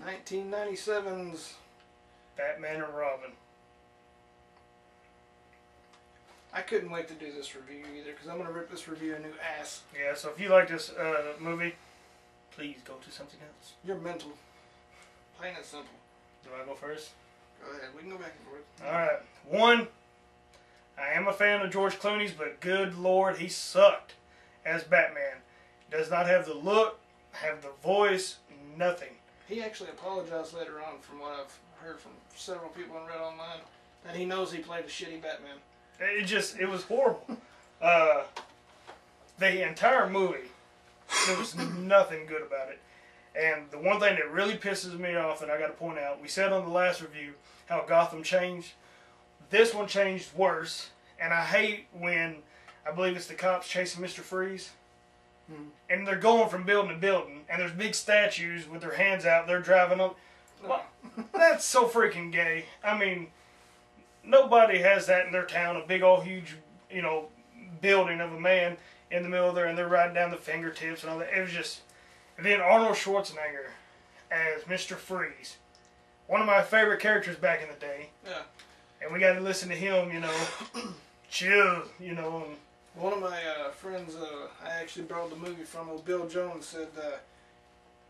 1997's Batman and Robin. I couldn't wait to do this review either, because I'm going to rip this review a new ass. Yeah, so if you like this movie, please go to something else. You're mental. Plain and simple. Do I go first? Go ahead. We can go back and forth. Alright. 1, I am a fan of George Clooney's, but good Lord, he sucked as Batman. Does not have the look, have the voice, nothing. He actually apologized later on, from what I've heard from several people and read online, that he knows he played a shitty Batman. It was horrible. The entire movie, there was nothing good about it. And the one thing that really pisses me off, and I got to point out, we said on the last review how Gotham changed. This one changed worse. And I hate when, I believe it's the cops chasing Mr. Freeze. And they're going from building to building. And there's big statues with their hands out. They're driving up. Well, that's so freaking gay. I mean, nobody has that in their town. A big old huge, you know, building of a man in the middle there. And they're riding down the fingertips and all that. It was just... And then Arnold Schwarzenegger as Mr. Freeze. One of my favorite characters back in the day. Yeah. And we got to listen to him, you know, chill, you know. And one of my friends, I actually borrowed the movie from, Bill Jones, said,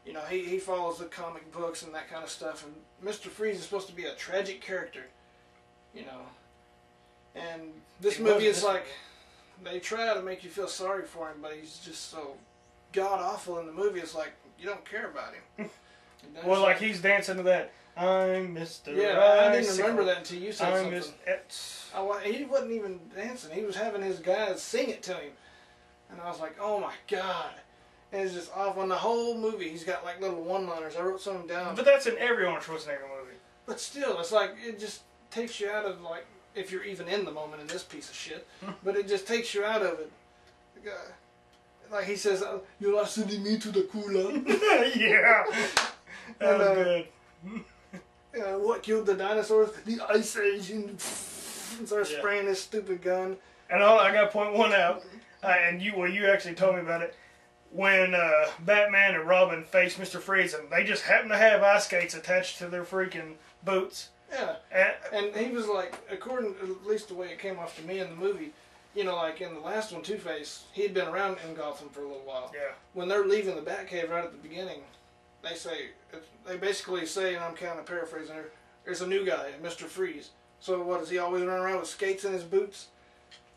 you know, he follows the comic books and that kind of stuff. And Mr. Freeze is supposed to be a tragic character, you know. And this movie is like, they try to make you feel sorry for him, but he's just so god-awful in the movie. It's like, you don't care about him. Well, like he's dancing to that, I'm Mr. Yeah, I didn't remember that until you said something. He wasn't even dancing. He was having his guys sing it to him. And I was like, oh my god. And it's just awful. In the whole movie, he's got like little one-liners. I wrote some down. But that's in every Arnold Schwarzenegger movie. But still, it's like, it just takes you out of, like, if you're even in the moment in this piece of shit. But it just takes you out of it. Like he says, you're not sending me to the cooler. Yeah. That was good. What killed the dinosaurs? The Ice Age. And starts spraying his stupid gun. And I got to point one out. And you actually told me about it. When Batman and Robin face Mr. Freeze, and they just happen to have ice skates attached to their freaking boots. Yeah. And he was like, according to at least the way it came off to me in the movie, you know, like in the last one, Two-Face, he had been around in Gotham for a little while. Yeah. When they're leaving the Batcave right at the beginning, they basically say, and I'm kind of paraphrasing here, there's a new guy, Mr. Freeze. So what, does he always run around with skates in his boots?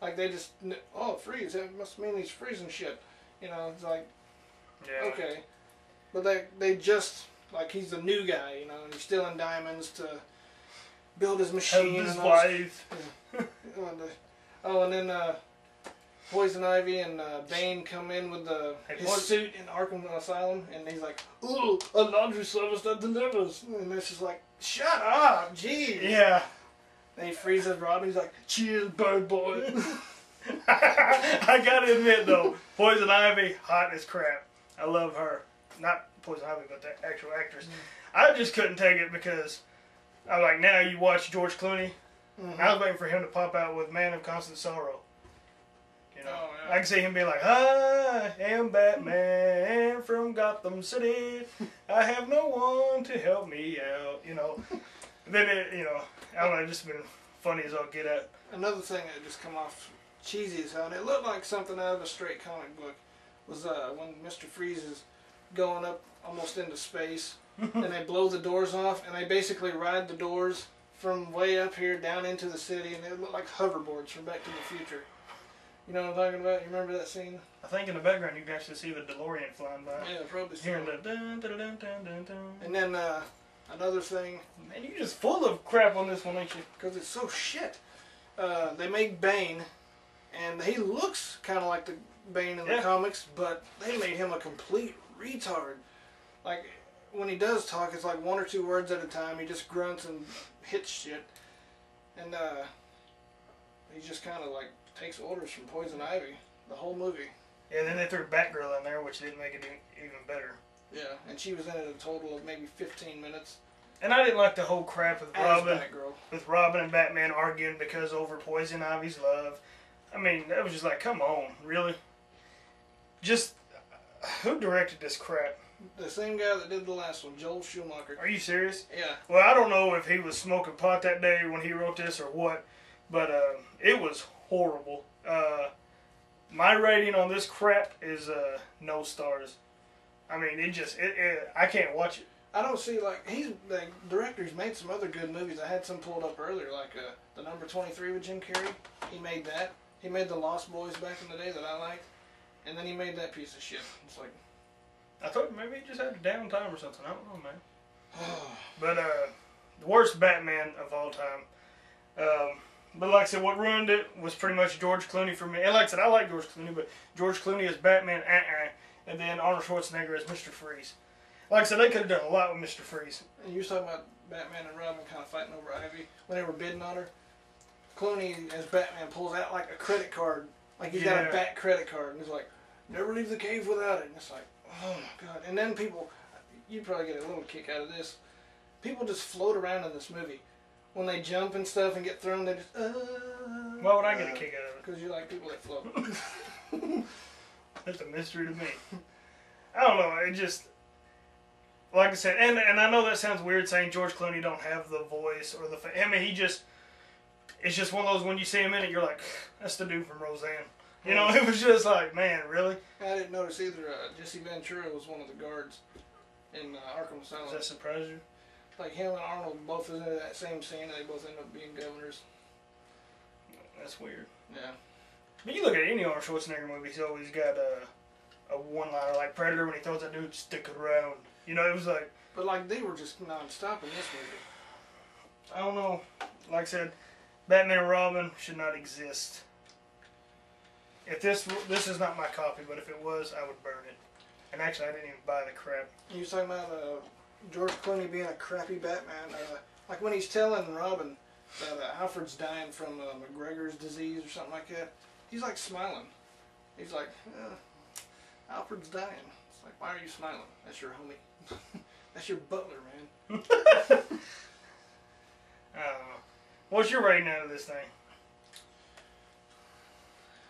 Like they just, oh, Freeze, that must mean he's freezing shit. You know, it's like, yeah. Okay. But they just, like he's the new guy, you know, and he's stealing diamonds to build his machine. Help his and wife. Oh, and then Poison Ivy and Bane come in with his suit in Arkham Asylum, and he's like, "Ooh, a laundry service that delivers," and it's just like, "Shut up, jeez." Yeah. Then he freezes Robin. He's like, "Cheers, bird boy." I gotta admit though, Poison Ivy, hot as crap. I love her. Not Poison Ivy, but the actual actress. I just couldn't take it because I'm like, now you watch George Clooney. I was waiting for him to pop out with Man of Constant Sorrow. You know, I can see him being like, I am Batman from Gotham City. I have no one to help me out. You know, then you know, I don't know, it's just been funny as all get out. Another thing that just come off cheesy as hell, and it looked like something out of a straight comic book, was when Mr. Freeze is going up almost into space, and they blow the doors off, and they basically ride the doors from way up here down into the city, and they look like hoverboards from Back to the Future. You know what I'm talking about? You remember that scene? I think in the background you can actually see the DeLorean flying by. Yeah, probably so. Hearing the dun dun dun dun dun dun. And then another thing. Man, you're just full of crap on this one, ain't you? Because it's so shit. They make Bane, and he looks kind of like the Bane in the comics, but they made him a complete retard. Like, when he does talk, it's like one or two words at a time. He just grunts and hits shit. And he just kind of like takes orders from Poison Ivy the whole movie. Yeah, then they threw Batgirl in there, which didn't make it even better. Yeah, and she was in it a total of maybe 15 minutes. And I didn't like the whole crap with Robin and Batman arguing because over Poison Ivy's love. I mean, that was just like, come on, really? Just, who directed this crap? The same guy that did the last one, Joel Schumacher. Are you serious? Yeah. Well, I don't know if he was smoking pot that day when he wrote this or what, but it was horrible. My rating on this crap is no stars. I mean, I can't watch it. I don't see, like, the director's made some other good movies. I had some pulled up earlier, like the number 23 with Jim Carrey. He made that. He made The Lost Boys back in the day that I liked. And then he made that piece of shit. It's like... I thought maybe he just had a downtime or something. I don't know, man. But the worst Batman of all time. But like I said, what ruined it was pretty much George Clooney for me. And like I said, I like George Clooney, but George Clooney as Batman, and then Arnold Schwarzenegger as Mr. Freeze. Like I said, they could have done a lot with Mr. Freeze. And you were talking about Batman and Robin kind of fighting over Ivy when they were bidding on her. Clooney as Batman pulls out like a credit card, like he's got a Bat credit card, and he's like, "Never leave the cave without it." And it's like, oh my god. And then people, you probably get a little kick out of this. People just float around in this movie. When they jump and stuff and get thrown, they just, Why would I get a kick out of it? Because you like people that float. That's a mystery to me. I don't know, it just, like I said, and I know that sounds weird saying George Clooney don't have the voice or the, I mean, it's just one of those, when you see him in it, you're like, that's the dude from Roseanne. You know, it was just like, man, really? I didn't notice either. Jesse Ventura was one of the guards in Arkham Asylum. Does that surprise you? Like him and Arnold both in that same scene, and they both end up being governors. That's weird. Yeah. But you look at any Arnold Schwarzenegger movie, he's always got a one-liner, like Predator when he throws that dude, stick around. You know, it was like... But like, they were just non-stop in this movie. I don't know. Like I said, Batman and Robin should not exist. If this is not my copy, but if it was, I would burn it. And actually, I didn't even buy the crap. You was talking about George Clooney being a crappy Batman. Like when he's telling Robin that Alfred's dying from McGregor's disease or something like that, he's like smiling. He's like, Alfred's dying. It's like, why are you smiling? That's your homie. That's your butler, man. I don't know. What's your rating out of this thing?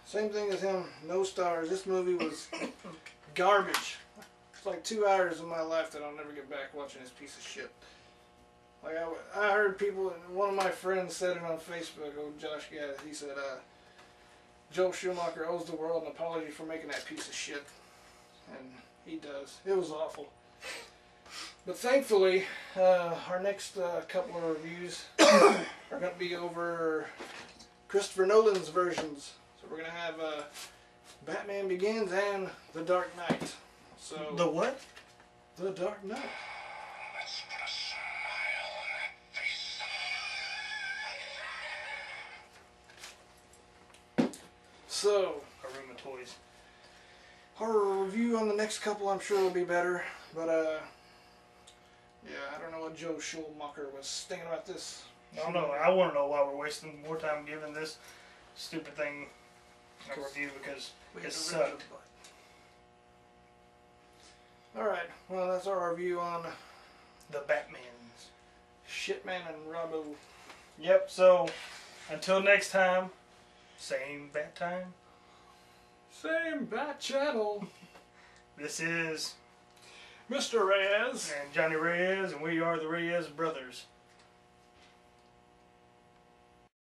Same thing as him. No stars. This movie was garbage. It's like 2 hours of my life that I'll never get back watching this piece of shit. Like I heard people, one of my friends said it on Facebook, Josh Gaddis, he said, Joel Schumacher owes the world an apology for making that piece of shit. And he does. It was awful. But thankfully, our next couple of reviews are going to be over Christopher Nolan's versions. So we're going to have Batman Begins and The Dark Knight. So the what? The Dark Knight. Let's put a smile on that face. So, A room of toys. horror review on the next couple I'm sure will be better. But, yeah, I don't know what Joe Schumacher was thinking about this. I don't know. I want to know why we're wasting more time giving this stupid thing a review, because it sucked. Alright, well that's our review on The Batmans. Shitman and Robbo. Yep, so until next time, same bat time. Same Bat Channel. This is Mr. Reyes. and Johnny Reyes, and we are the RayeZ Brothers.